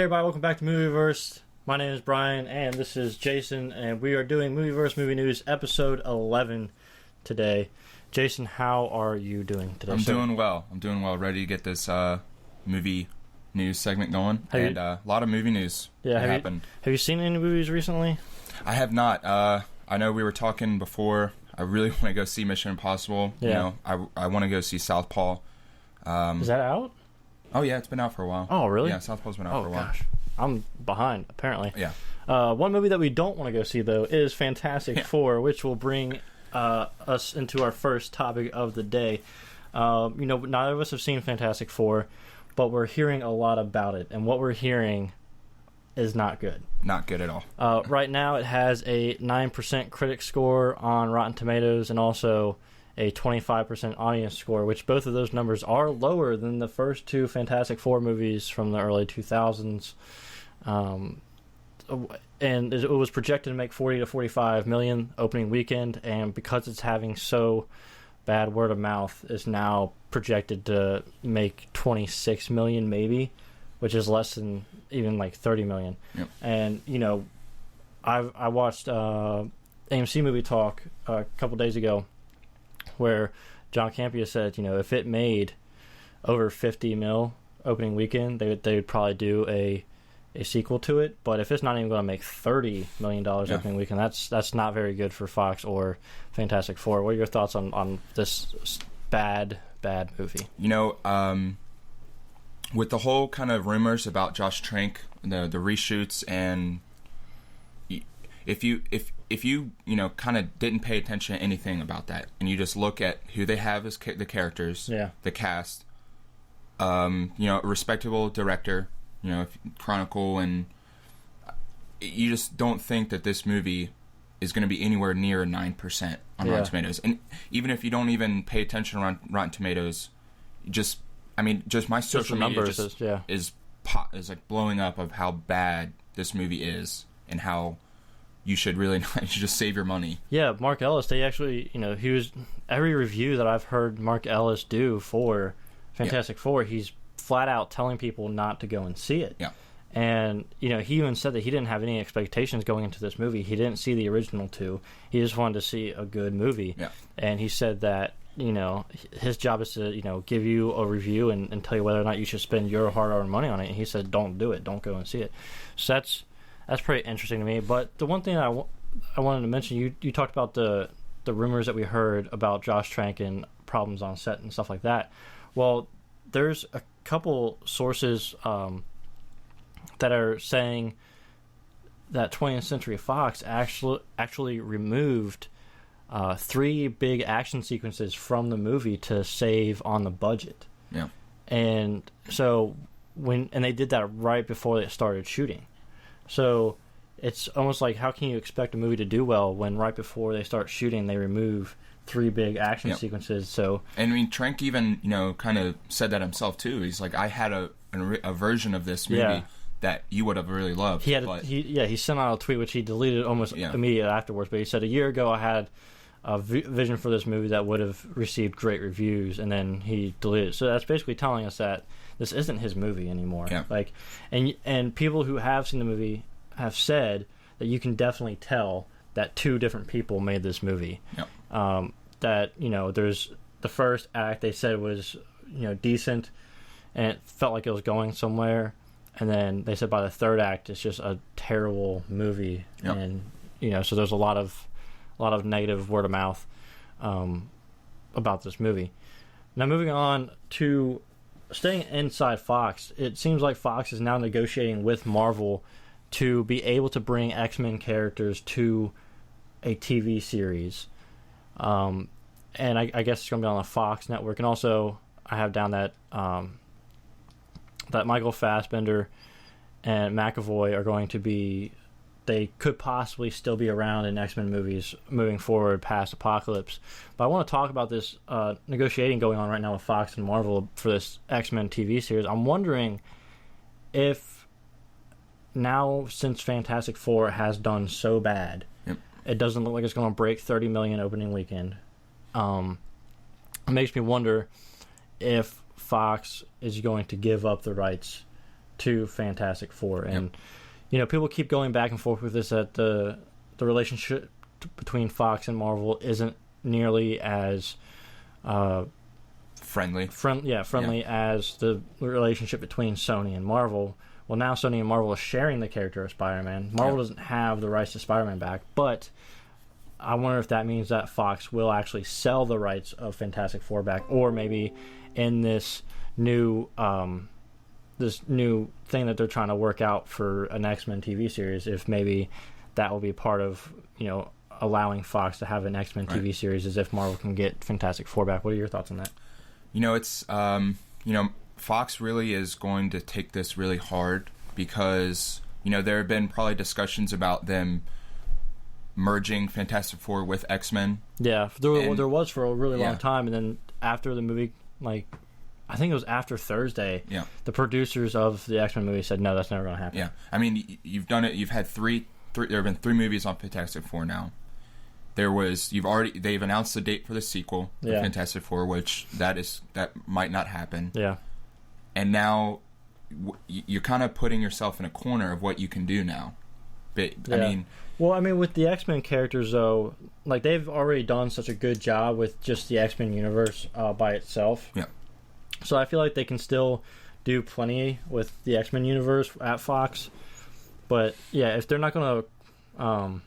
Hey everybody, welcome back to Movieverse. My name is Brian, and this is Jason, and we are doing Movieverse Movie News episode 11 today. Jason, how are you doing today? I'm doing well. Ready to get this movie news segment going, a lot of movie news happened. Have you seen any movies recently? I have not. I know we were talking before. I really want to go see Mission Impossible. Yeah. You know, I want to go see Southpaw. Is that out? Oh, yeah, it's been out for a while. Oh, really? Yeah, Southpaw's been out for a while. Gosh. I'm behind, apparently. Yeah. One movie that we don't want to go see, though, is Fantastic Four, which will bring us into our first topic of the day. Neither of us have seen Fantastic Four, but we're hearing a lot about it, and what we're hearing is not good. Not good at all. Right now, it has a 9% critic score on Rotten Tomatoes, and also a 25% audience score, which both of those numbers are lower than the first two Fantastic Four movies from the early 2000s. And it was projected to make 40 to 45 million opening weekend, and because it's having so bad word of mouth, is now projected to make 26 million maybe, which is less than even like 30 million. Yep. And I watched AMC Movie Talk a couple days ago, where John Campea said, if it made over 50 mil opening weekend, they would probably do a sequel to it. But if it's not even going to make $30 million opening weekend, that's not very good for Fox or Fantastic Four. What are your thoughts on this bad movie? With the whole kind of rumors about Josh Trank, the reshoots, and if you kind of didn't pay attention to anything about that, and you just look at who they have as the characters, the cast, a respectable director, Chronicle, and you just don't think that this movie is going to be anywhere near 9% on Rotten Tomatoes. And even if you don't even pay attention around Rotten Tomatoes, just my social media is like blowing up of how bad this movie is and how you should just save your money. Yeah, Mark Ellis, they actually, he was, every review that I've heard Mark Ellis do for Fantastic Four, he's flat out telling people not to go and see it. Yeah. And, he even said that he didn't have any expectations going into this movie. He didn't see the original two. He just wanted to see a good movie. Yeah. And he said that, his job is to, give you a review and tell you whether or not you should spend your hard-earned money on it. And he said, don't do it. Don't go and see it. So that's pretty interesting to me. But the one thing I wanted to mention, you talked about the rumors that we heard about Josh Trank and problems on set and stuff like that. Well, there's a couple sources that are saying that 20th Century Fox actually removed 3 big action sequences from the movie to save on the budget. Yeah. And so they did that right before they started shooting. So it's almost like, how can you expect a movie to do well when right before they start shooting they remove 3 big action sequences? So, and Trank even kind of said that himself too. He's like, I had a version of this movie that you would have really loved. He sent out a tweet which he deleted almost immediately afterwards. But he said, a year ago I had a vision for this movie that would have received great reviews, and then he deleted it. So that's basically telling us that this isn't his movie anymore. Yeah. Like, and people who have seen the movie have said that you can definitely tell that 2 different people made this movie. Yep. That there's the first act they said was decent, and it felt like it was going somewhere, and then they said by the third act it's just a terrible movie. Yep. And so there's a lot of negative word of mouth about this movie. Now, moving on to staying inside Fox, it seems like Fox is now negotiating with Marvel to be able to bring X-Men characters to a TV series. And I guess it's going to be on the Fox network. And also, I have down that that Michael Fassbender and Mcavory are going to be, they could possibly still be around in X-Men movies moving forward past Apocalypse. But I want to talk about this negotiating going on right now with Fox and Marvel for this X-Men TV series. I'm wondering if now, since Fantastic Four has done so bad, it doesn't look like it's going to break 30 million opening weekend. It makes me wonder if Fox is going to give up the rights to Fantastic Four. And, people keep going back and forth with this, that the relationship between Fox and Marvel isn't nearly as friendly as the relationship between Sony and Marvel. Well, now Sony and Marvel are sharing the character of Spider-Man. Marvel doesn't have the rights to Spider-Man back, but I wonder if that means that Fox will actually sell the rights of Fantastic Four back, or maybe in this new thing that they're trying to work out for an X-Men TV series, if maybe that will be part of, allowing Fox to have an X-Men TV series, as if Marvel can get Fantastic Four back. What are your thoughts on that? It's Fox really is going to take this really hard, because there have been probably discussions about them merging Fantastic Four with X-Men. Yeah, there was for a really long time, and then after the movie, I think it was after Thursday, the producers of the X-Men movie said, no, that's never going to happen. Yeah, I mean, you've done it. You've had three. There have been 3 movies on Fantastic Four now. They've announced the date for the sequel for Fantastic Four, which that might not happen. Yeah. And now you're kind of putting yourself in a corner of what you can do now. But I mean, with the X-Men characters, though, they've already done such a good job with just the X-Men universe by itself. Yeah. So I feel like they can still do plenty with the X-Men universe at Fox. But yeah, if they're not going to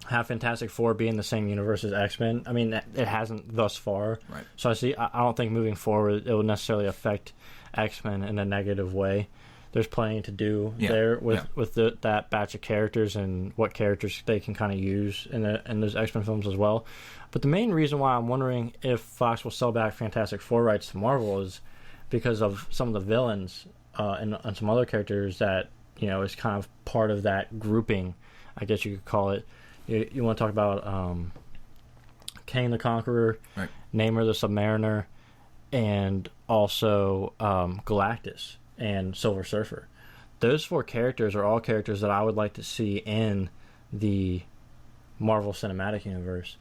have Fantastic Four be in the same universe as X-Men, I mean, it hasn't thus far. Right. So I don't think moving forward it will necessarily affect X-Men in a negative way. There's plenty to do there with that batch of characters and what characters they can kind of use in those X-Men films as well. But the main reason why I'm wondering if Fox will sell back Fantastic Four rights to Marvel is because of some of the villains and some other characters that is kind of part of that grouping, I guess you could call it. You want to talk about Kang the Conqueror, Namor the Submariner, and also Galactus and Silver Surfer. Those 4 characters are all characters that I would like to see in the Marvel Cinematic Universe.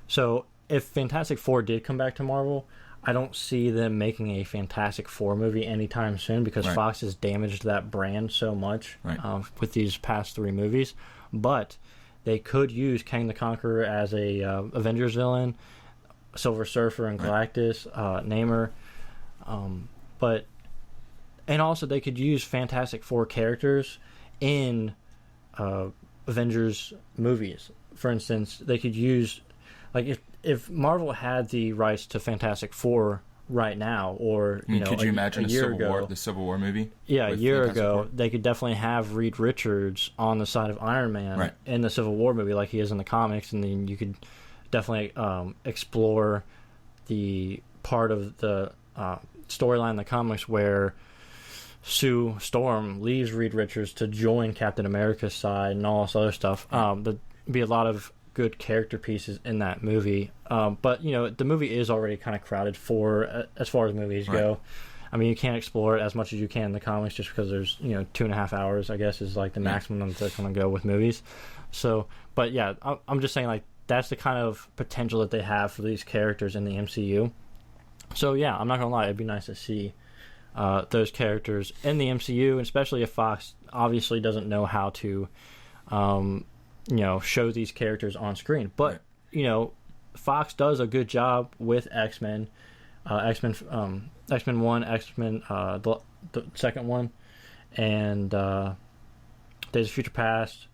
So if Fantastic Four did come back to Marvel, I don't see them making a Fantastic Four movie anytime soon, because Fox has damaged that brand so much with these past 3 movies. But they could use Kang the Conqueror as a Avengers villain, Silver Surfer and Galactus, Namor. And also they could use Fantastic Four characters in Avengers movies. For instance, they could use, if Marvel had the rights to Fantastic Four right now, or could you imagine the Civil War movie? Yeah, a year ago, they could definitely have Reed Richards on the side of Iron Man in the Civil War movie, like he is in the comics, and then you could definitely explore the part of the storyline in the comics where Sue Storm leaves Reed Richards to join Captain America's side and all this other stuff. There'd be a lot of good character pieces in that movie. But, the movie is already kind of crowded as far as movies go. I mean, you can't explore it as much as you can in the comics, just because there's, 2.5 hours, I guess, is the maximum that they're going to go with movies. So, but yeah, I'm just saying, that's the kind of potential that they have for these characters in the MCU. So yeah, I'm not going to lie, it'd be nice to see those characters in the MCU, especially if Fox obviously doesn't know how to, show these characters on screen. But, Fox does a good job with X-Men, X-Men 1, X-Men, the second one, and Days of Future Past,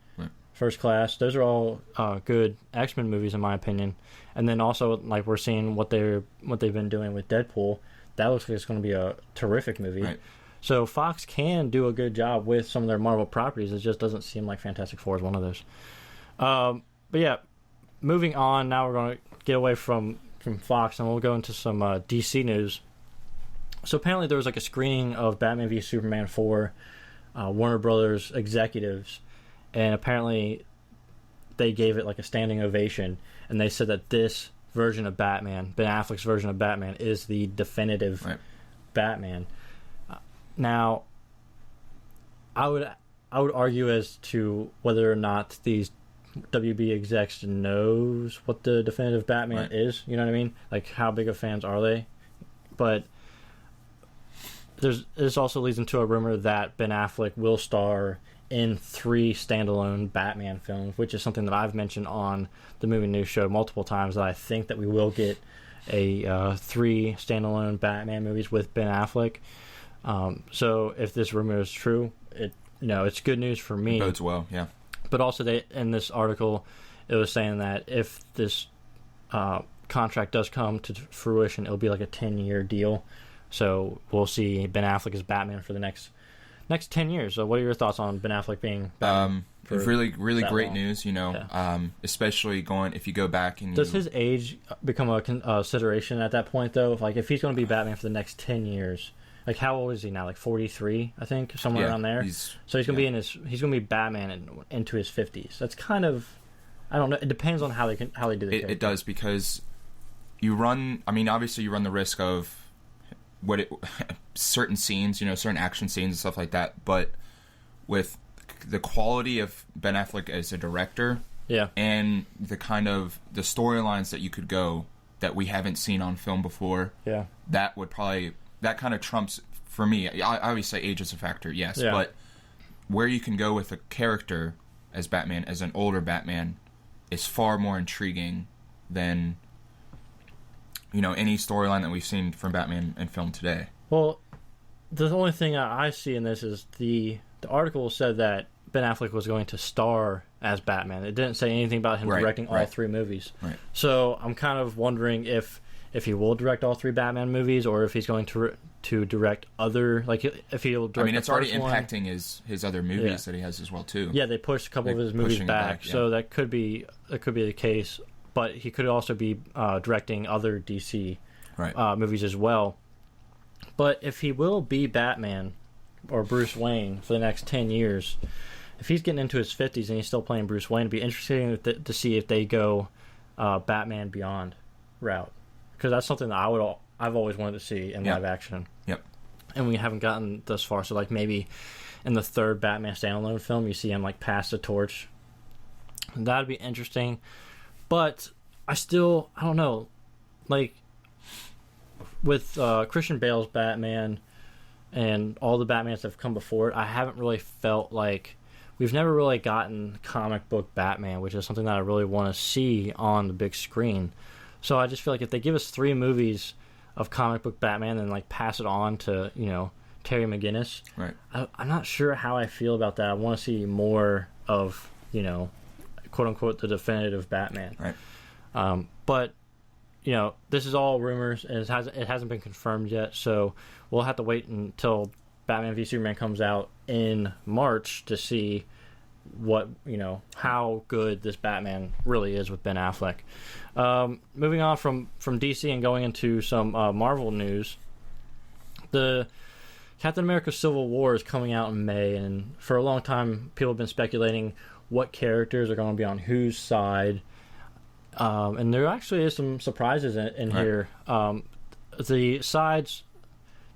First Class. Those are all good X-Men movies, in my opinion. And then also, we're seeing what they've been doing with Deadpool. That looks like it's going to be a terrific movie. Right. So Fox can do a good job with some of their Marvel properties. It just doesn't seem like Fantastic Four is one of those. But yeah, moving on. Now we're going to get away from Fox, and we'll go into some DC news. So apparently there was a screening of Batman v Superman 4, Warner Brothers executives, and apparently they gave it a standing ovation, and they said that this version of Batman, Ben Affleck's version of Batman, is the definitive Batman. Now, I would argue as to whether or not these WB execs knows what the definitive Batman is. You know what I mean? How big of fans are they? But this also leads into a rumor that Ben Affleck will star in 3 standalone Batman films, which is something that I've mentioned on the Movie News Show multiple times, that I think that we will get a 3 standalone Batman movies with Ben Affleck. So if this rumor is true, it's good news for me. It bodes well, yeah. But also, in this article, it was saying that if this contract does come to fruition, it'll be like a 10-year deal. So we'll see Ben Affleck as Batman for the next 10 years. So what are your thoughts on Ben Affleck being Batman? Really great long? news, especially if you go back and does his age become a consideration at that point, though? If he's going to be Batman for the next 10 years, like, how old is he now? Like 43, I think, somewhere around there. So he's going to be Batman into his 50s. That's kind of, I don't know. It depends on how they do the character. It does, because obviously you run the risk of certain scenes, certain action scenes and stuff like that. But with the quality of Ben Affleck as a director, and the kind of the storylines that you could go that we haven't seen on film before, that kind of trumps for me. I obviously age is a factor, yes, but where you can go with a character as Batman, as an older Batman, is far more intriguing than any storyline that we've seen from Batman in film today. Well, the only thing I see in this is the article said that Ben Affleck was going to star as Batman. It didn't say anything about him directing all 3 movies. Right. So I'm kind of wondering if he will direct all 3 Batman movies, or if he's going to direct other, if he'll direct. It's already impacting his other movies that he has as well too. Yeah, they pushed a couple of his movies back, so that could be the case. But he could also be directing other DC movies as well. But if he will be Batman or Bruce Wayne for the next 10 years, if he's getting into his 50s and he's still playing Bruce Wayne, it'd be interesting to see if they go Batman Beyond route. Because that's something that I've always wanted to see in live action. Yep. And we haven't gotten thus far. So maybe in the 3rd Batman standalone film, you see him pass the torch. That'd be interesting. But I don't know, with Christian Bale's Batman and all the Batmans that have come before it, I haven't really felt like we've never really gotten comic book Batman, which is something that I really want to see on the big screen. So I just feel like if they give us 3 movies of comic book Batman and pass it on to Terry McGinnis, I'm not sure how I feel about that. I want to see more of quote unquote the definitive Batman. Right. But this is all rumors, and it hasn't been confirmed yet. So we'll have to wait until Batman v Superman comes out in March to see what how good this Batman really is with Ben Affleck. Moving on from DC and going into some Marvel news, the Captain America Civil War is coming out in May, and for a long time people have been speculating what characters are going to be on whose side. And there actually is some surprises in here. The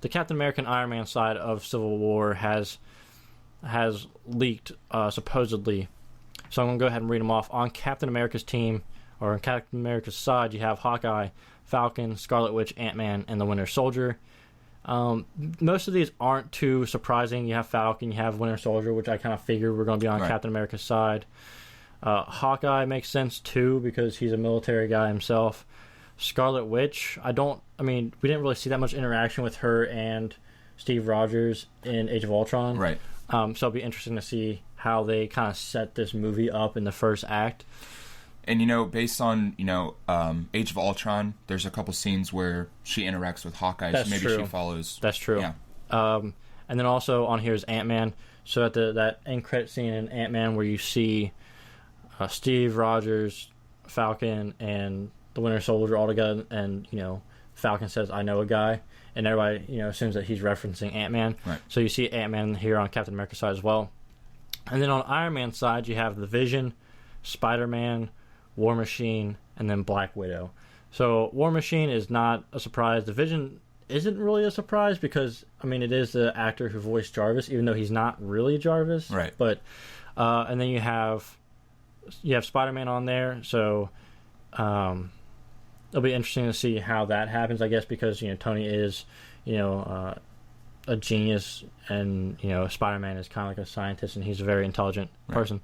Captain America and Iron Man side of Civil War has leaked, supposedly. So I'm going to go ahead and read them off. On Captain America's team, or on Captain America's side, you have Hawkeye, Falcon, Scarlet Witch, Ant-Man, and the Winter Soldier. Most of these aren't too surprising. You have Falcon, you have Winter Soldier, which I kind of figured were going to be on Captain America's side. Hawkeye makes sense too because he's a military guy himself. Scarlet Witch, we didn't really see that much interaction with her and Steve Rogers in Age of Ultron. Right. So it'll be interesting to see how they kind of set this movie up in the first act. And based on Age of Ultron, there's a couple scenes where she interacts with Hawkeye. That's so maybe true. She follows. That's true. Yeah. And then also on here is Ant-Man. So at that end credit scene in Ant-Man where you see Steve Rogers, Falcon, and the Winter Soldier all together, and Falcon says, "I know a guy," and everybody assumes that he's referencing Ant-Man. Right. So you see Ant-Man here on Captain America's side as well. And then on Iron Man's side, you have the Vision, Spider-Man, War Machine, and then Black Widow. So War Machine is not a surprise. The Vision isn't really a surprise because it is the actor who voiced Jarvis, even though he's not really Jarvis. Right. But and then you have Spider-Man on there, so it'll be interesting to see how that happens, I guess, because Tony is a genius, and Spider-Man is kind of like a scientist, and he's a very intelligent person.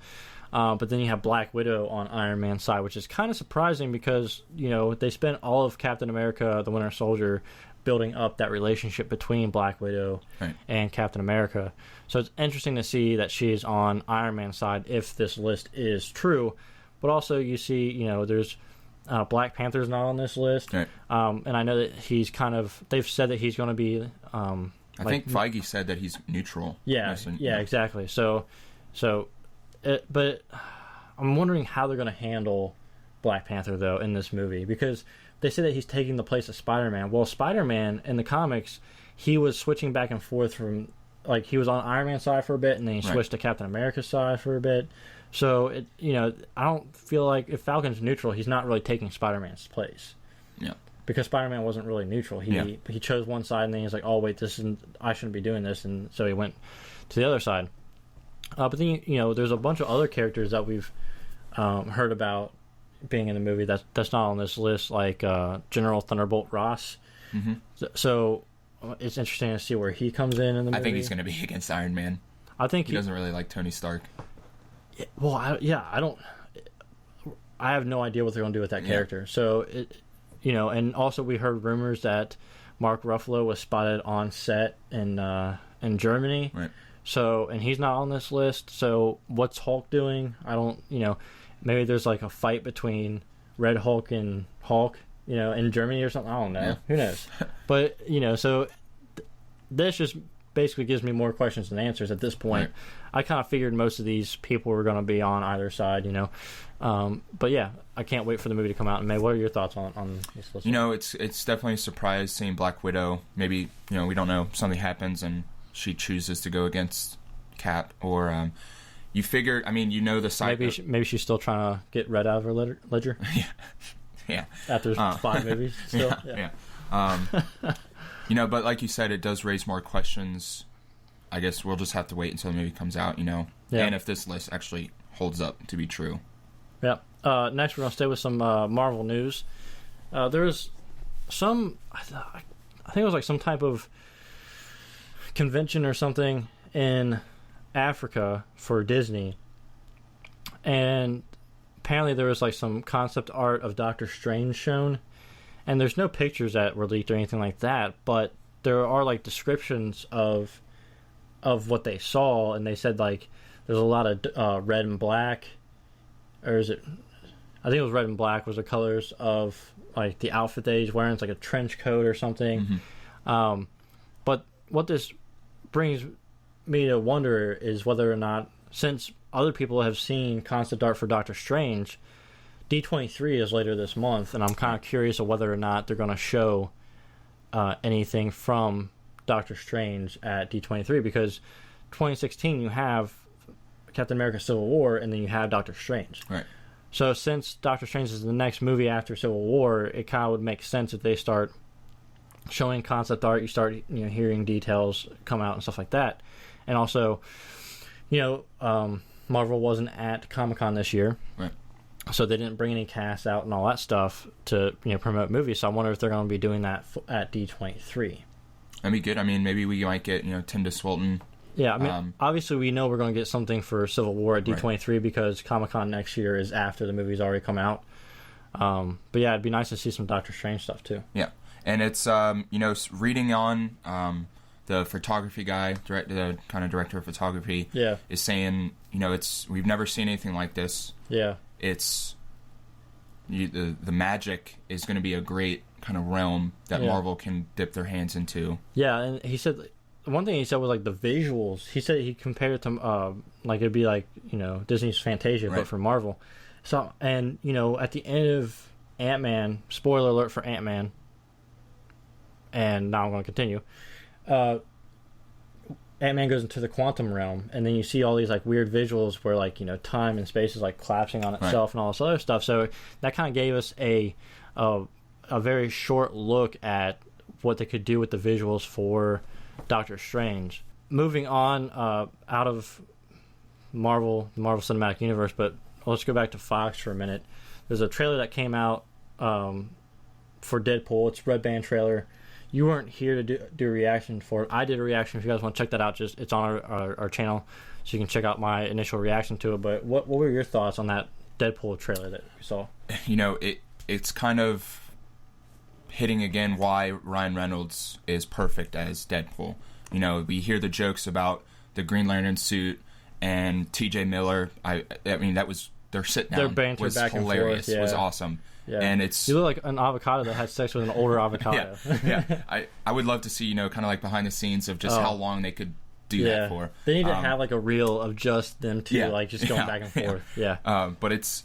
But then you have Black Widow on Iron Man's side, which is kind of surprising because they spent all of Captain America: The Winter Soldier building up that relationship between Black Widow and Captain America. So it's interesting to see that she's on Iron Man's side if this list is true. But also you see, there's Black Panther's not on this list. Right. And I know that he's they've said that he's going to be... I think Feige said that he's neutral. Yeah, exactly. But I'm wondering how they're going to handle Black Panther, though, in this movie. Because they say that he's taking the place of Spider-Man. Well, Spider-Man, in the comics, he was switching back and forth from... Like, he was on Iron Man's side for a bit, and then he switched to Captain America's side for a bit. So, I don't feel like if Falcon's neutral, he's not really taking Spider-Man's place. Yeah. Because Spider-Man wasn't really neutral. He chose one side, and then he's like, oh, wait, I shouldn't be doing this. And so he went to the other side. But then, there's a bunch of other characters that we've heard about being in the movie that's not on this list, like General Thunderbolt Ross. Mm-hmm. So it's interesting to see where he comes in the movie. I think he's going to be against Iron Man. I think he doesn't really like Tony Stark. Well, I have no idea what they're going to do with that character. So, and also we heard rumors that Mark Ruffalo was spotted on set in Germany. Right. So, and he's not on this list. So, what's Hulk doing? I don't, maybe there's like a fight between Red Hulk and Hulk, in Germany or something. I don't know. Yeah. Who knows? But, so this just basically gives me more questions than answers at this point. Right. I kind of figured most of these people were going to be on either side, But yeah, I can't wait for the movie to come out. And May, what are your thoughts on this list? It's definitely a surprise seeing Black Widow. Maybe, we don't know, something happens and she chooses to go against Cap, or you figure, the side. Maybe she's still trying to get Red out of her ledger. Yeah. After 5 movies, still. Yeah. But like you said, it does raise more questions. I guess we'll just have to wait until the movie comes out, Yeah. And if this list actually holds up to be true. Yeah. Next, we're gonna stay with some Marvel news. There's some, I think it was like some type of convention or something in Africa for Disney, and apparently there was like some concept art of Doctor Strange shown, and there's no pictures that were leaked or anything like that, but there are like descriptions of what they saw, and they said like there's a lot of red and black, or is it? I think it was red and black was the colors of like the outfit that he's wearing. It's like a trench coat or something. Mm-hmm. But what this brings me to wonder is whether or not, since other people have seen concept art for Doctor Strange, D23 is later this month, and I'm kind of curious of whether or not they're going to show anything from Doctor Strange at D23, because 2016 you have Captain America Civil War, and then you have Doctor Strange. Right. So since Doctor Strange is the next movie after Civil War, it kind of would make sense if they start showing concept art, you start hearing details come out and stuff like that. And also, Marvel wasn't at Comic-Con this year. Right. So they didn't bring any cast out and all that stuff to promote movies. So I wonder if they're going to be doing that at D23. That'd be good. Maybe we might get Tilda Swinton. Yeah, obviously we know we're going to get something for Civil War at D23 right. because Comic-Con next year is after the movie's already come out. But yeah, it'd be nice to see some Doctor Strange stuff too. Yeah, and it's reading on the photography guy, the kind of director of photography, is saying we've never seen anything like this. Yeah, it's the magic is going to be a great kind of realm that Marvel can dip their hands into. Yeah, and he said. One thing he said was like the visuals. He said he compared it to like it'd be like Disney's Fantasia, right. but for Marvel. So and at the end of Ant-Man, spoiler alert for Ant-Man, and now I'm going to continue. Ant-Man goes into the quantum realm, and then you see all these like weird visuals where like time and space is like collapsing on itself right. and all this other stuff. So that kind of gave us a very short look at what they could do with the visuals for Doctor Strange. Moving on out of the Marvel Cinematic Universe, but let's go back to Fox for a minute. There's a trailer that came out for Deadpool. It's a red band trailer. you weren't here to do a reaction for it. I did a reaction. If you guys want to check that out, just it's on our channel, so you can check out my initial reaction to it. But what were your thoughts on that Deadpool trailer that you saw? It's kind of hitting again why Ryan Reynolds is perfect as Deadpool. We hear the jokes about the Green Lantern suit and T.J. Miller. I mean, that was their sit down. Their banter was back hilarious. And forth, yeah. Was awesome. Yeah. And it's you look like an avocado that had sex with an older avocado. yeah. I would love to see kind of like behind the scenes of just how long they could do that for. They need to have like a reel of just them two, like just going back and forth. Yeah. But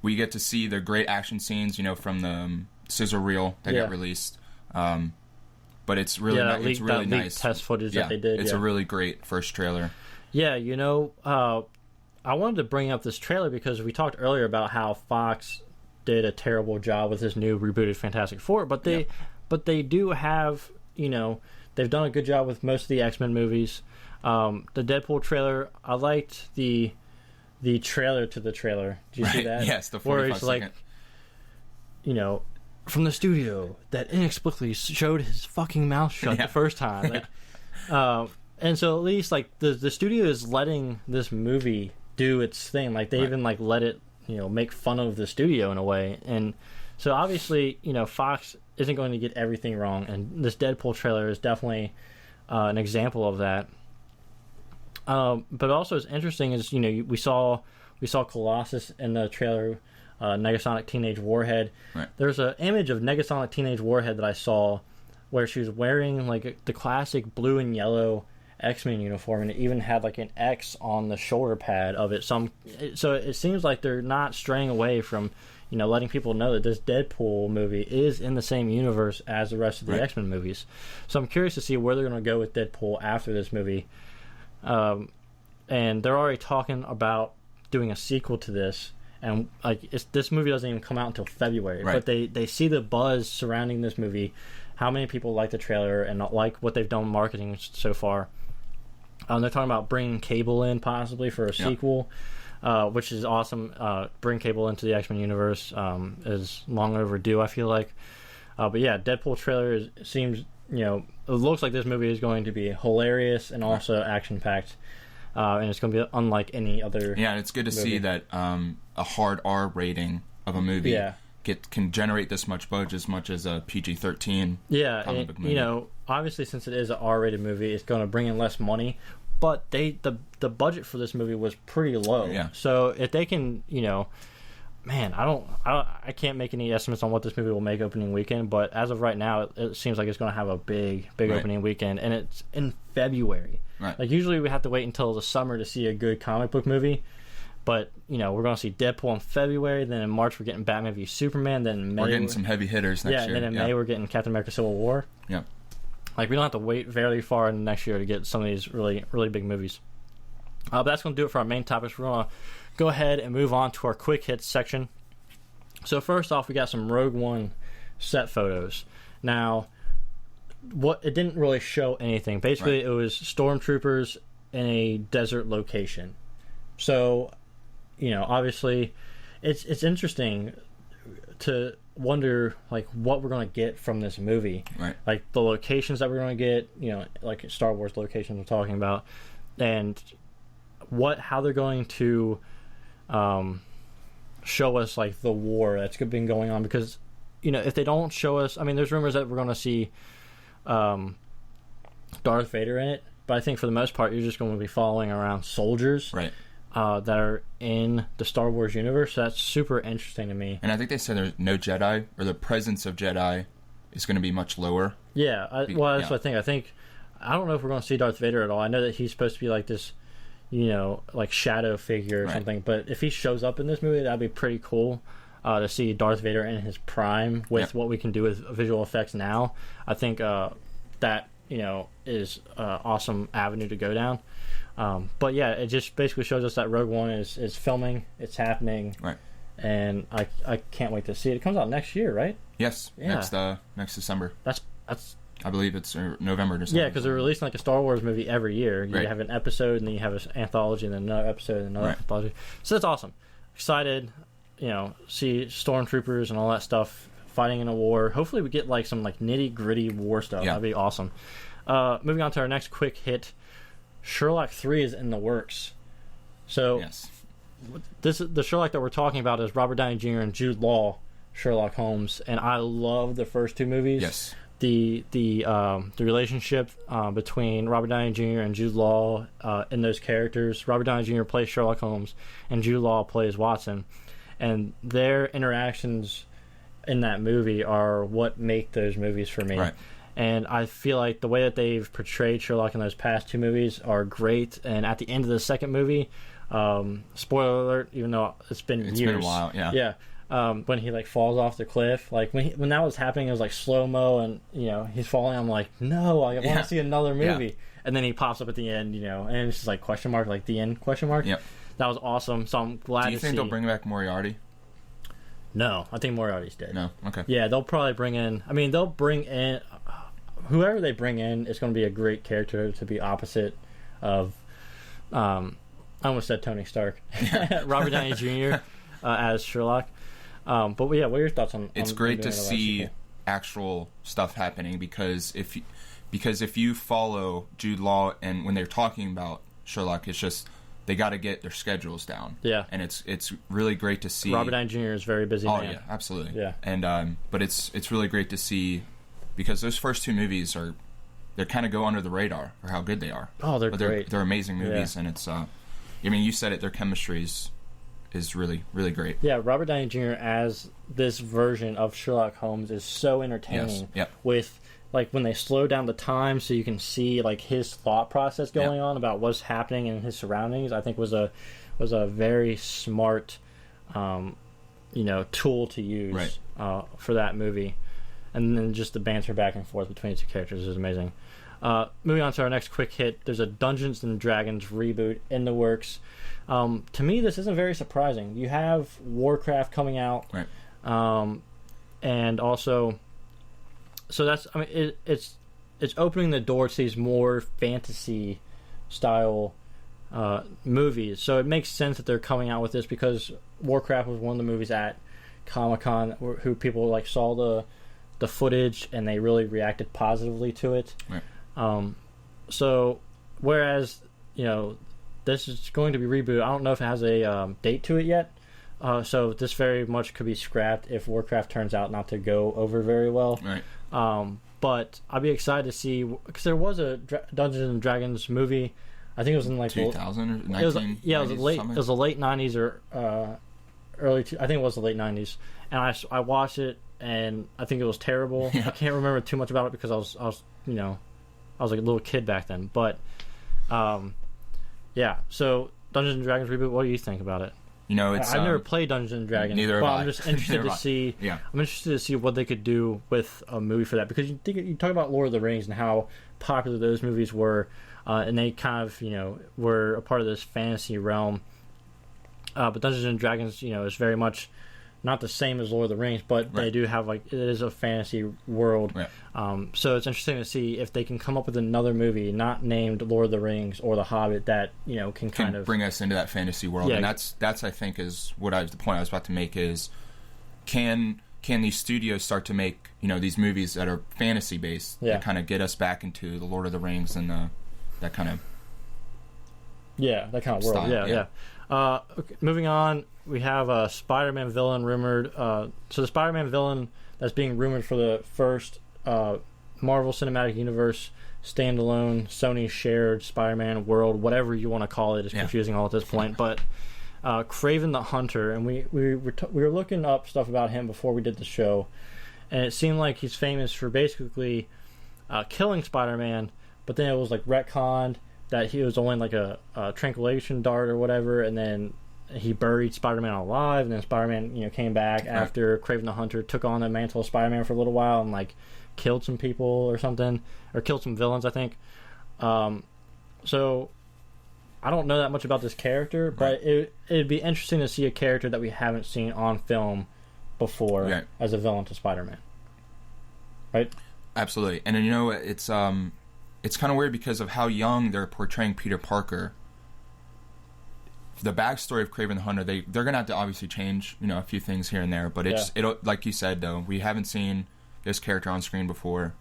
we get to see the great action scenes, from the scissor reel that got released. But it's really it's really nice test footage that they did. It's a really great first trailer. Yeah, I wanted to bring up this trailer because we talked earlier about how Fox did a terrible job with this new rebooted Fantastic Four, but they do have, they've done a good job with most of the X-Men movies. The Deadpool trailer, I liked the trailer to the trailer. Did you see that? Yes, the 45-second. Like, from the studio that inexplicably showed his fucking mouth shut the first time. And so at least like the studio is letting this movie do its thing. Like they even like let it, make fun of the studio in a way. And so obviously, Fox isn't going to get everything wrong, and this Deadpool trailer is definitely an example of that. But also, as interesting as we saw Colossus in the trailer, Negasonic Teenage Warhead. Right. There's an image of Negasonic Teenage Warhead that I saw where she was wearing like the classic blue and yellow X-Men uniform, and it even had like an X on the shoulder pad of it. So it seems like they're not straying away from, letting people know that this Deadpool movie is in the same universe as the rest of the X-Men movies. So I'm curious to see where they're going to go with Deadpool after this movie. And they're already talking about doing a sequel to this, and like this movie doesn't even come out until February. But they see the buzz surrounding this movie, how many people like the trailer and like what they've done marketing so far. They're talking about bringing Cable in possibly for a sequel, which is awesome. Bring Cable into the X-Men universe is long overdue, I feel like. But yeah, Deadpool trailer seems, it looks like this movie is going to be hilarious and also action-packed. And it's going to be unlike any other Yeah, and it's good to see that a hard R rating of a movie can generate this much budget as much as a PG-13 comic book movie. Obviously, since it is an R-rated movie, it's going to bring in less money. But the budget for this movie was pretty low. Yeah. So if they can, man, I can't make any estimates on what this movie will make opening weekend. But as of right now, it seems like it's going to have a big opening weekend, and it's in February. Right. Like usually we have to wait until the summer to see a good comic book movie. But, we're going to see Deadpool in February. Then in March, we're getting Batman v Superman. Then in May, we're getting some heavy hitters next year. And then in May, we're getting Captain America Civil War. Yeah. Like, we don't have to wait very far in the next year to get some of these really, really big movies. But that's going to do it for our main topics. We're going to go ahead and move on to our quick hits section. So first off, we got some Rogue One set photos. Now, it didn't really show anything. Basically, it was stormtroopers in a desert location. So, obviously, it's interesting to wonder like what we're going to get from this movie. Right. Like the locations that we're going to get, like Star Wars locations we're talking about, and how they're going to show us like the war that's been going on, because if they don't show us, I mean, there's rumors that we're going to see Darth Vader in it, but I think for the most part you're just going to be following around soldiers that are in the Star Wars universe. So that's super interesting to me. And I think they said there's no Jedi, or the presence of Jedi is going to be much lower. Yeah, that's what I think. I don't know if we're going to see Darth Vader at all. I know that he's supposed to be like this, like shadow figure or something. But if he shows up in this movie, that'd be pretty cool to see Darth Vader in his prime with what we can do with visual effects now. I think that is an awesome avenue to go down. But yeah, it just basically shows us that Rogue One is filming, it's happening, and I can't wait to see it. It comes out next year, right? Yes, next December. That's I believe it's November, December. Yeah, because they're releasing like a Star Wars movie every year. You have an episode, and then you have an anthology, and then another episode, and another anthology. So that's awesome. Excited, see stormtroopers and all that stuff fighting in a war. Hopefully we get like some like nitty gritty war stuff. Yeah. That'd be awesome. Moving on to our next quick hit, Sherlock 3 is in the works. So Yes. the Sherlock that we're talking about is Robert Downey Jr. and Jude Law Sherlock Holmes, and I love the first two movies. Yes. The relationship between Robert Downey Jr. and Jude Law in those characters. Robert Downey Jr. plays Sherlock Holmes, and Jude Law plays Watson, and their interactions in that movie are what make those movies for me. Right. And I feel like the way that they've portrayed Sherlock in those past two movies are great. And at the end of the second movie, spoiler alert, even though it's been years. It's been a while, yeah. Yeah. When he like falls off the cliff, like when that was happening, it was like slow mo, and he's falling. I'm like, no, I want to see another movie. Yeah. And then he pops up at the end, and it's just like question mark, like the end question mark. Yep. That was awesome. So I'm glad. Do you think they'll bring back Moriarty? No, I think Moriarty's dead. No, okay. Yeah, they'll probably bring in. I mean, they'll bring in whoever they bring in. Is going to be a great character to be opposite of. I almost said Tony Stark, Robert Downey Jr. As Sherlock. But yeah, what are your thoughts on? It's great to see actual stuff happening because if you follow Jude Law and when they're talking about Sherlock, it's just they got to get their schedules down. Yeah, and it's really great to see. Robert Downey Jr. is very busy. Oh man. yeah, absolutely. Yeah, and but it's really great to see because those first two movies they kind of go under the radar for how good they are. Oh, they're great. They're amazing movies, and it's I mean, you said it. Their chemistry is really, really great. Yeah, Robert Downey Jr. as this version of Sherlock Holmes is so entertaining. Yes. Yep. With like when they slow down the time so you can see like his thought process going on about what's happening in his surroundings, I think was a very smart tool to use for that movie. And then just the banter back and forth between the two characters is amazing. Moving on to our next quick hit, there's a Dungeons and Dragons reboot in the works. To me, this isn't very surprising. You have Warcraft coming out, right? And also, so that's it's opening the door to these more fantasy style movies. So it makes sense that they're coming out with this because Warcraft was one of the movies at Comic-Con who people like saw the footage and they really reacted positively to it. Right. So whereas this is going to be reboot. I don't know if it has a date to it yet. So this very much could be scrapped if Warcraft turns out not to go over very well. Right. But I'd be excited to see because there was a Dungeons and Dragons movie. I think it was in like 2000 or 1990s. It was the late 90s or early. I think it was the late 90s, and I watched it and I think it was terrible. Yeah. I can't remember too much about it because I was like a little kid back then. But yeah. So Dungeons and Dragons reboot. What do you think about it? It's I've never played Dungeons and Dragons. Neither have I. I'm just interested to see. Yeah. I'm interested to see what they could do with a movie for that because you talk about Lord of the Rings and how popular those movies were, and they kind of were a part of this fantasy realm. But Dungeons and Dragons, is very much not the same as Lord of the Rings, but they do have it is a fantasy world. Right. So it's interesting to see if they can come up with another movie not named Lord of the Rings or The Hobbit that can kind of bring us into that fantasy world. Yeah. And that's I think is the point I was about to make is can these studios start to make these movies that are fantasy based that kind of get us back into the Lord of the Rings and that kind of world. Style. Yeah. Okay, moving on, we have a Spider-Man villain rumored. So the Spider-Man villain that's being rumored for the first Marvel Cinematic Universe standalone Sony shared Spider-Man world, whatever you want to call it, is confusing all at this point. But Kraven the Hunter, and we were looking up stuff about him before we did the show, and it seemed like he's famous for basically killing Spider-Man, but then it was like retconned that he was only like a tranquilization dart or whatever, and then he buried Spider-Man alive, and then Spider-Man came back after Kraven the Hunter took on the mantle of Spider-Man for a little while and like killed some people or something, or killed some villains, I think. So I don't know that much about this character, but it'd be interesting to see a character that we haven't seen on film before as a villain to Spider-Man. Right? Absolutely. And it's kind of weird because of how young they're portraying Peter Parker. the backstory of Kraven the Hunter, they're gonna have to obviously change, a few things here and there. But it'll, like you said, though, we haven't seen this character on screen before,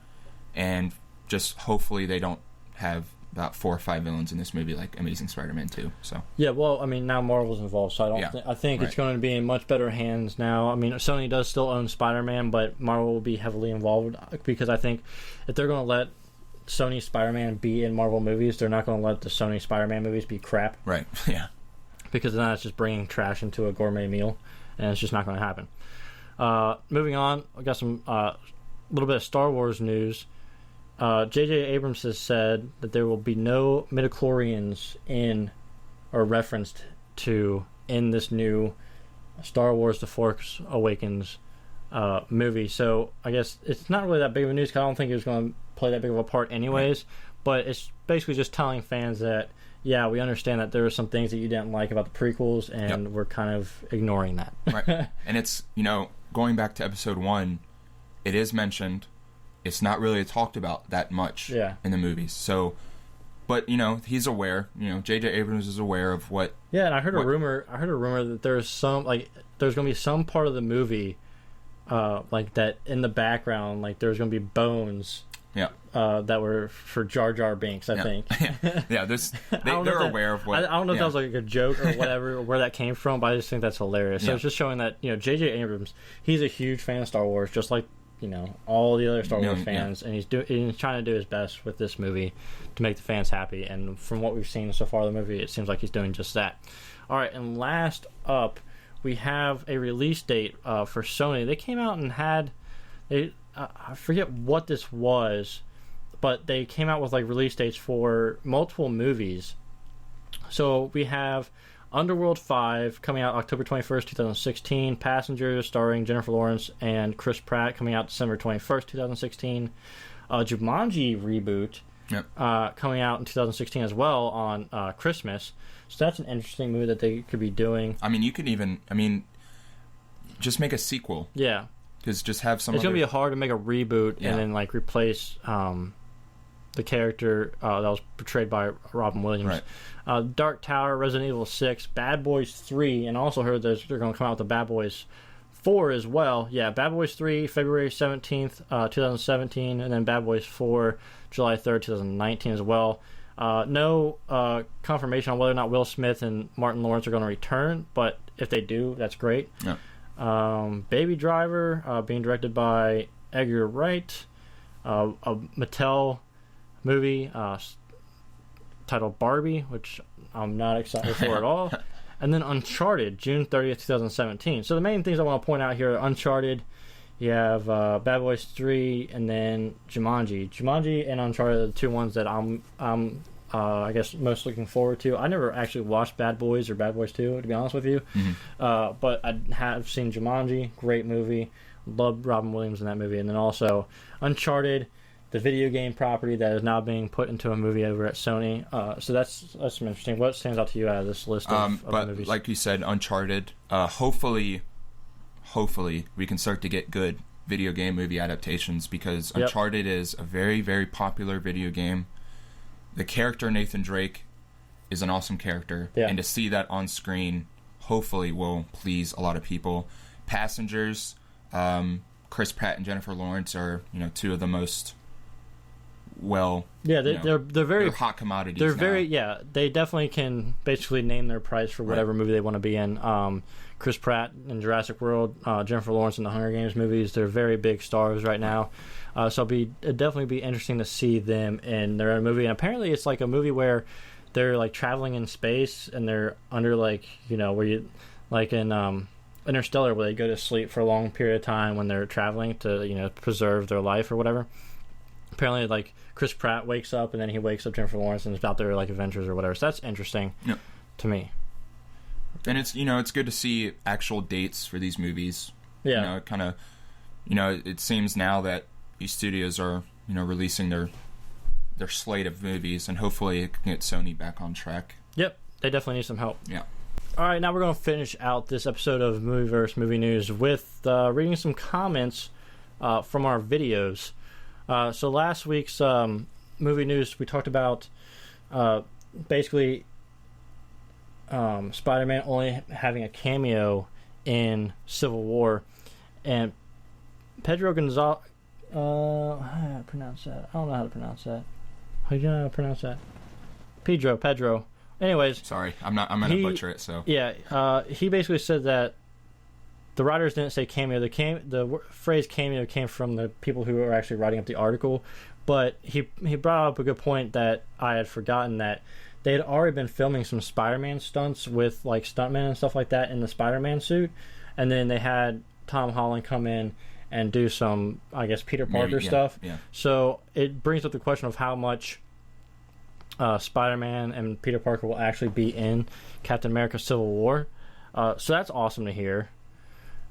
and just hopefully they don't have about 4 or 5 villains in this movie like Amazing Spider-Man 2. So yeah, well, I mean, now Marvel's involved, so I think it's going to be in much better hands now. I mean, Sony does still own Spider-Man, but Marvel will be heavily involved, because I think if they're going to let Sony Spider-Man be in Marvel movies, they're not going to let the Sony Spider-Man movies be crap. Right. Yeah. Because then it's just bringing trash into a gourmet meal, and it's just not going to happen. Moving on, I got some little bit of Star Wars news. J.J. Abrams has said that there will be no midichlorians in or referenced to in this new Star Wars The Force Awakens movie. So I guess it's not really that big of a news, because I don't think it was going to play that big of a part anyways. Right. But it's basically just telling fans that, yeah, we understand that there are some things that you didn't like about the prequels, and we're kind of ignoring that. Right. And it's, going back to episode 1, it is mentioned. It's not really talked about that much in the movies. So, but he's aware. J.J. Abrams is aware of what. Yeah, and I heard a rumor that there's there's going to be some part of the movie, like that in the background, like there's going to be bones. Yeah. That were for Jar Jar Binks, I think. Yeah. They're aware of what. I don't know if that was like a joke or whatever, or where that came from, but I just think that's hilarious. So it's just showing that J.J. Abrams, he's a huge fan of Star Wars, just like all the other Star Wars fans, and he's trying to do his best with this movie to make the fans happy. And from what we've seen so far of the movie, it seems like he's doing just that. All right, and last up, we have a release date for Sony. They came out and had I forget what this was, but they came out with like release dates for multiple movies. So we have Underworld 5 coming out October 21st, 2016. Passengers, starring Jennifer Lawrence and Chris Pratt, coming out December 21st, 2016. Jumanji Reboot coming out in 2016 as well on Christmas. So that's an interesting movie that they could be doing. I mean, you could even, just make a sequel. Yeah. Because just have some. It's going to be hard to make a reboot and then like replace the character that was portrayed by Robin Williams. Right. Dark Tower, Resident Evil 6, Bad Boys 3, and also heard that they're going to come out with the Bad Boys 4 as well. Yeah, Bad Boys 3, February 17th, 2017, and then Bad Boys 4, July 3rd, 2019 as well. No confirmation on whether or not Will Smith and Martin Lawrence are going to return, but if they do, that's great. Yeah. Baby Driver, being directed by Edgar Wright. A Mattel movie titled Barbie, which I'm not excited for at all. And then Uncharted, June 30th, 2017. So the main things I want to point out here are Uncharted. You have Bad Boys 3, and then Jumanji. Jumanji and Uncharted are the two ones that I'm I guess most looking forward to. I never actually watched Bad Boys or Bad Boys 2, to be honest with you. Mm-hmm. But I have seen Jumanji, great movie. Loved Robin Williams in that movie. And then also Uncharted, the video game property that is now being put into a movie over at Sony. So that's some interesting. What stands out to you out of this list of movies? Like you said, Uncharted. Hopefully we can start to get good video game movie adaptations, because Uncharted is a very, very popular video game. The character Nathan Drake is an awesome character, and to see that on screen hopefully will please a lot of people. Passengers, Chris Pratt and Jennifer Lawrence are two of the most they're very hot commodities. They're very they definitely can basically name their price for whatever movie they want to be in. Chris Pratt in Jurassic World, Jennifer Lawrence in the Hunger Games movies. They're very big stars right now. So it'd definitely be interesting to see them in their own movie. And apparently it's like a movie where they're like traveling in space, and they're under like where you like in Interstellar, where they go to sleep for a long period of time when they're traveling to preserve their life or whatever. Apparently, like Chris Pratt wakes up, and then he wakes up Jennifer Lawrence, and it's about their like adventures or whatever. So that's interesting to me. And it's it's good to see actual dates for these movies. Yeah, it kind of it seems now that these studios are releasing their slate of movies, and hopefully it can get Sony back on track. Yep, they definitely need some help. Yeah. All right, now we're going to finish out this episode of Movieverse Movie News with reading some comments from our videos. So last week's movie news, we talked about basically Spider-Man only having a cameo in Civil War, and Pedro Gonzalez. How do I pronounce that? I don't know how to pronounce that. How do you know how to pronounce that? Pedro. Anyways, sorry, I'm gonna butcher it. So yeah, he basically said that the writers didn't say cameo. The phrase cameo came from the people who were actually writing up the article, but he brought up a good point that I had forgotten, that they had already been filming some Spider-Man stunts with like stuntmen and stuff like that in the Spider-Man suit, and then they had Tom Holland come in and do some, I guess, Peter Parker stuff. Yeah. So it brings up the question of how much Spider-Man and Peter Parker will actually be in Captain America Civil War. So that's awesome to hear.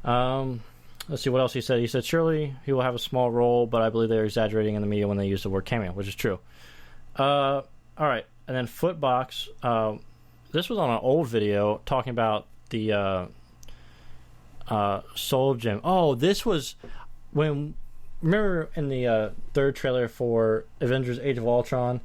Let's see what else he said. He said, surely he will have a small role, but I believe they're exaggerating in the media when they use the word cameo, which is true. All right. And then Footbox, this was on an old video talking about the Soul Gem. Oh, this was when, remember in the third trailer for Avengers Age of Ultron,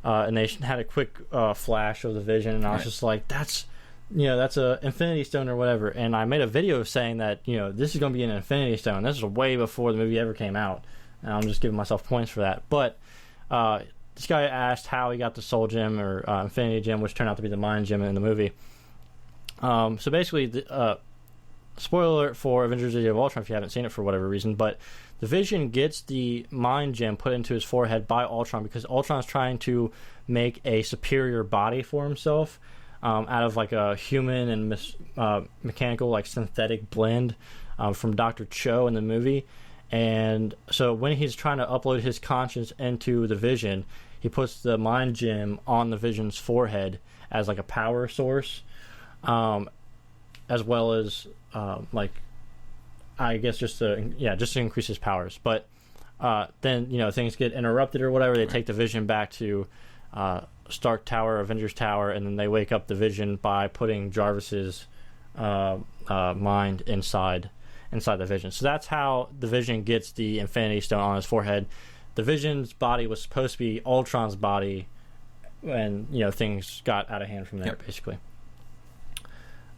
and they had a quick flash of the Vision, and I was just like, that's a Infinity Stone or whatever. And I made a video saying that, this is going to be an Infinity Stone. This is way before the movie ever came out, and I'm just giving myself points for that. But this guy asked how he got the Soul Gem or Infinity Gem, which turned out to be the Mind Gem in the movie. So basically, spoiler alert for Avengers Age of Ultron if you haven't seen it for whatever reason, but the Vision gets the Mind Gem put into his forehead by Ultron because Ultron's trying to make a superior body for himself out of like a human and mechanical, like synthetic blend from Dr. Cho in the movie. And so when he's trying to upload his conscience into the Vision, he puts the Mind Gem on the Vision's forehead as like a power source, as well as I guess just to increase his powers. But then things get interrupted or whatever. They take the Vision back to Stark Tower, Avengers Tower, and then they wake up the Vision by putting Jarvis's mind inside the Vision. So that's how the Vision gets the Infinity Stone on his forehead. The Vision's body was supposed to be Ultron's body, and things got out of hand from there, basically.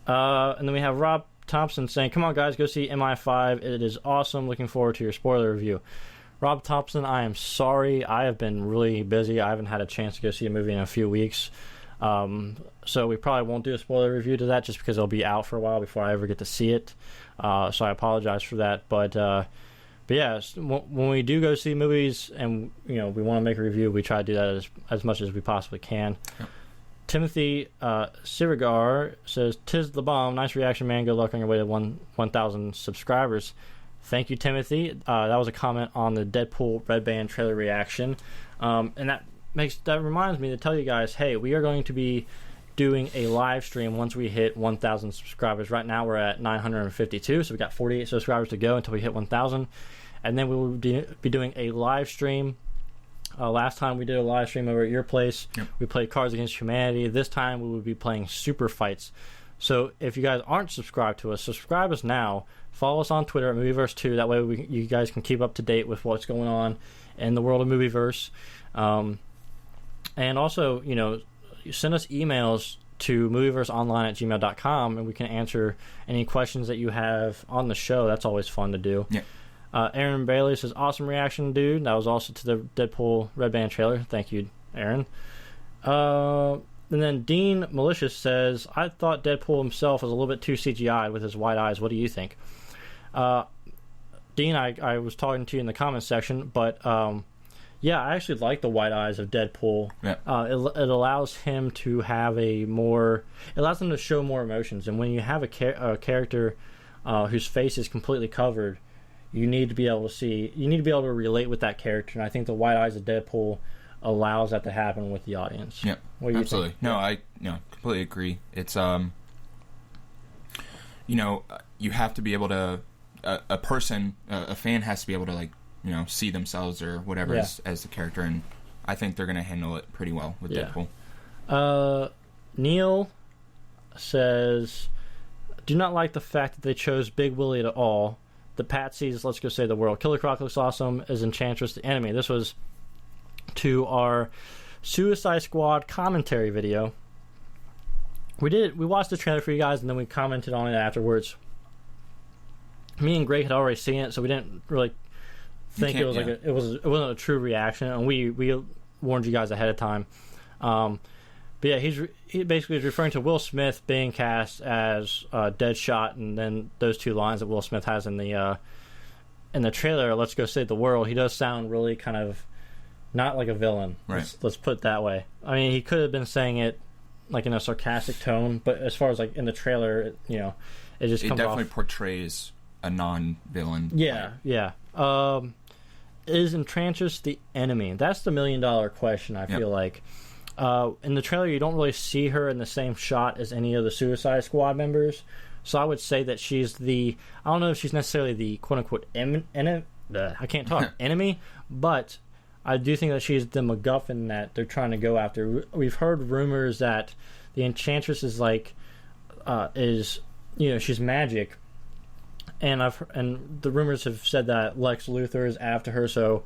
And then we have Rob Thompson saying, come on guys, go see MI5. It is awesome. Looking forward to your spoiler review. Rob Thompson, I am sorry. I have been really busy. I haven't had a chance to go see a movie in a few weeks. So we probably won't do a spoiler review to that just because it'll be out for a while before I ever get to see it. So I apologize for that. But yeah, when we do go see movies and we want to make a review, we try to do that as much as we possibly can. Yep. Timothy Sirigar says, "Tis the bomb. Nice reaction, man. Good luck on your way to 1,000 subscribers." Thank you, Timothy. That was a comment on the Deadpool Red Band trailer reaction, and that reminds me to tell you guys, hey, we are going to be doing a live stream once we hit 1,000 subscribers. Right now we're at 952, so we got 48 subscribers to go until we hit 1,000, and then we will be doing a live stream. Last time we did a live stream over at your place. Yep. We played Cards Against Humanity. This time we will be playing Super Fights. So if you guys aren't subscribed to us, subscribe us now. Follow us on Twitter at Movieverse2. That way you guys can keep up to date with what's going on in the world of Movieverse. And also, send us emails to movieverseonline@gmail.com, and we can answer any questions that you have on the show. That's always fun to do. Yeah. Aaron Bailey says, awesome reaction, dude. That was also to the Deadpool Red Band trailer. Thank you, Aaron. And then Dean Malicious says, I thought Deadpool himself was a little bit too CGI'd with his white eyes. What do you think? Dean, I was talking to you in the comments section, but yeah, I actually like the white eyes of Deadpool. Yeah. It allows him to have it allows him to show more emotions. And when you have a character whose face is completely covered, you need to be able to relate with that character. And I think the white eyes of Deadpool allows that to happen with the audience. Yeah, absolutely. No, I completely agree. It's you have to be able to a fan has to be able to see themselves or whatever as the character, and I think they're going to handle it pretty well with Deadpool. Neil says, do not like the fact that they chose Big Willie at all. The Patsies, let's go save the world. Killer Croc looks awesome as Enchantress the enemy. This was to our Suicide Squad commentary video, we watched the trailer for you guys, and then we commented on it afterwards. Me and Greg had already seen it, so we didn't really think it was it wasn't a true reaction, and we warned you guys ahead of time. But yeah, he basically is referring to Will Smith being cast as Deadshot, and then those two lines that Will Smith has in the trailer, "Let's go save the world." He does sound really kind of not like a villain. Right. Let's put it that way. I mean, he could have been saying it like in a sarcastic tone, but as far as like in the trailer, it just comes definitely off. Portrays a non-villain. Yeah, yeah. Is Enchantress the enemy? That's the $1 million question, I feel like. In the trailer, you don't really see her in the same shot as any of the Suicide Squad members. So I would say that she's I don't know if she's necessarily the quote-unquote I can't talk, enemy, but I do think that she's the MacGuffin that they're trying to go after. We've heard rumors that the Enchantress is she's magic. And the rumors have said that Lex Luthor is after her, so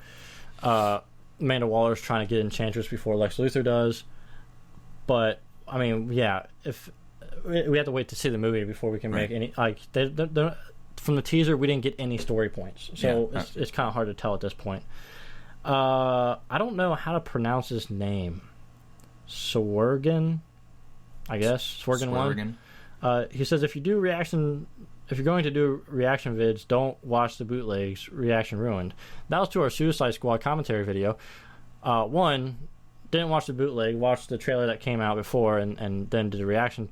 Amanda Waller's trying to get Enchantress before Lex Luthor does. But I mean, yeah, if we have to wait to see the movie before we can make any from the teaser, we didn't get any story points, so it's kind of hard to tell at this point. I don't know how to pronounce his name. Swergen, I guess. Swergen. He says if you're going to do reaction vids, don't watch the bootlegs. Reaction ruined. That was to our Suicide Squad commentary video. One, didn't watch the bootleg, watched the trailer that came out before, and then did a reaction,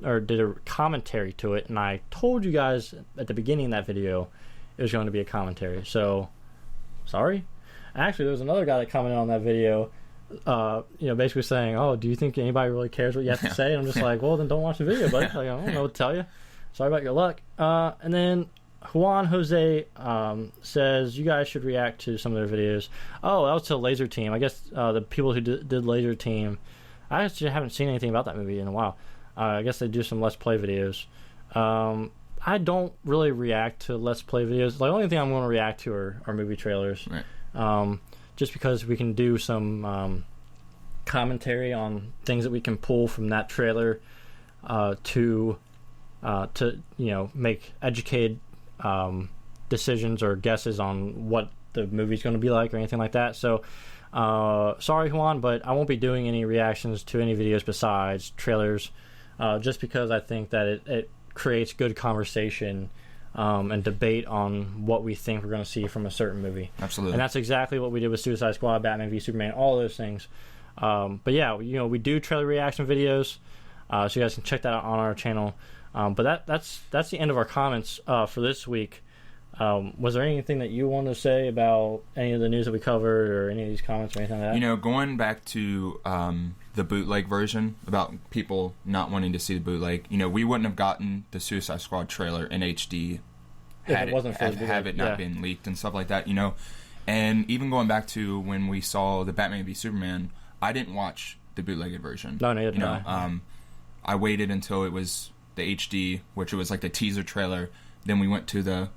or did a commentary to it. And I told you guys at the beginning of that video it was going to be a commentary. So, sorry. Actually, there was another guy that commented on that video, basically saying, "Oh, do you think anybody really cares what you have to say?" And I'm just like, "Well, then don't watch the video, buddy. Like, I don't know what to tell you. Sorry about your luck." And then Juan Jose says you guys should react to some of their videos. Oh, that was to Laser Team. I guess the people who did Laser Team. I actually haven't seen anything about that movie in a while. I guess they do some Let's Play videos. I don't really react to Let's Play videos. The only thing I'm going to react to are movie trailers. Right. Just because we can do some commentary on things that we can pull from that trailer to make educated decisions or guesses on what the movie's going to be like or anything like that. So sorry, Juan, but I won't be doing any reactions to any videos besides trailers, just because I think that it creates good conversation and debate on what we think we're going to see from a certain movie. Absolutely. And that's exactly what we did with Suicide Squad, Batman v Superman, all those things. But yeah, we do trailer reaction videos, so you guys can check that out on our channel. But that's the end of our comments for this week. Was there anything that you wanted to say about any of the news that we covered, or any of these comments or anything like that? Going back to the bootleg version, about people not wanting to see the bootleg, we wouldn't have gotten the Suicide Squad trailer in HD if it wasn't for have it not been leaked and stuff like that, And even going back to when we saw the Batman v Superman, I didn't watch the bootlegged version. No, neither did I. I waited until it was the HD, which was like the teaser trailer. Then we went to the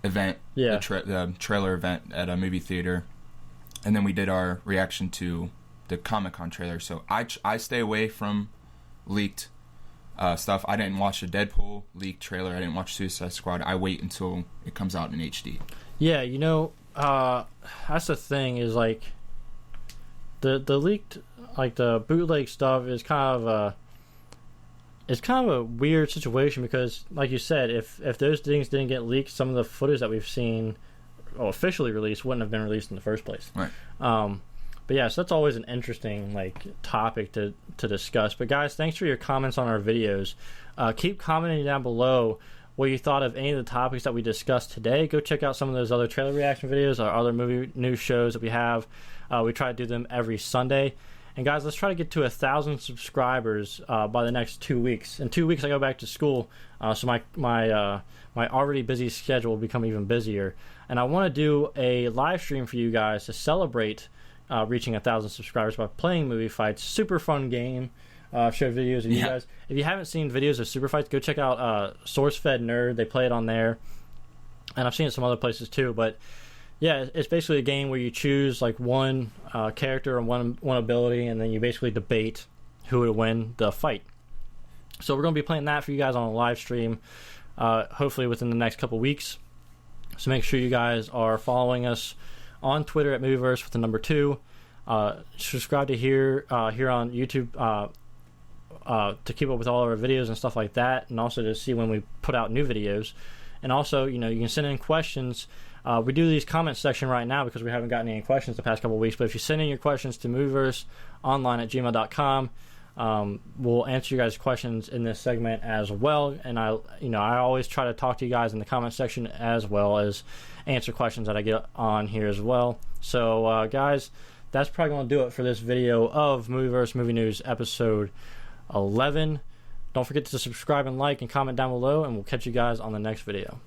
event, the trailer event at a movie theater, and then we did our reaction to the Comic-Con trailer. So I stay away from leaked stuff. I didn't watch the Deadpool leaked trailer. I didn't watch Suicide Squad. I wait until it comes out in HD. Yeah, that's the thing, is like the leaked, like the bootleg stuff is kind of a weird situation, because like you said, if those things didn't get leaked, some of the footage that we've seen officially released wouldn't have been released in the first place. Right. But yeah, so that's always an interesting topic to discuss. But guys, thanks for your comments on our videos. Keep commenting down below what you thought of any of the topics that we discussed today. Go check out some of those other trailer reaction videos, or other movie news shows that we have. We try to do them every Sunday. And guys, let's try to get to 1,000 subscribers by the next 2 weeks. In 2 weeks, I go back to school, so my already busy schedule will become even busier. And I want to do a live stream for you guys to celebrate reaching 1,000 subscribers by playing Movie Fights. Super fun game. Show videos of you guys. If you haven't seen videos of Super Fights, go check out SourceFed Nerd. They play it on there, and I've seen it some other places too. But yeah, it's basically a game where you choose one character and one ability, and then you basically debate who would win the fight. So we're going to be playing that for you guys on a live stream, hopefully within the next couple weeks. So make sure you guys are following us on Twitter at Movieverse with the number 2. Subscribe to here on YouTube to keep up with all of our videos and stuff like that, and also to see when we put out new videos. And also, you can send in questions. We do these comment section right now because we haven't gotten any questions the past couple of weeks. But if you send in your questions to movieverseonline@gmail.com, we'll answer you guys' questions in this segment as well. And I always try to talk to you guys in the comment section as well as answer questions that I get on here as well. So, guys, that's probably going to do it for this video of Movieverse Movie News episode 11. Don't forget to subscribe and like and comment down below, and we'll catch you guys on the next video.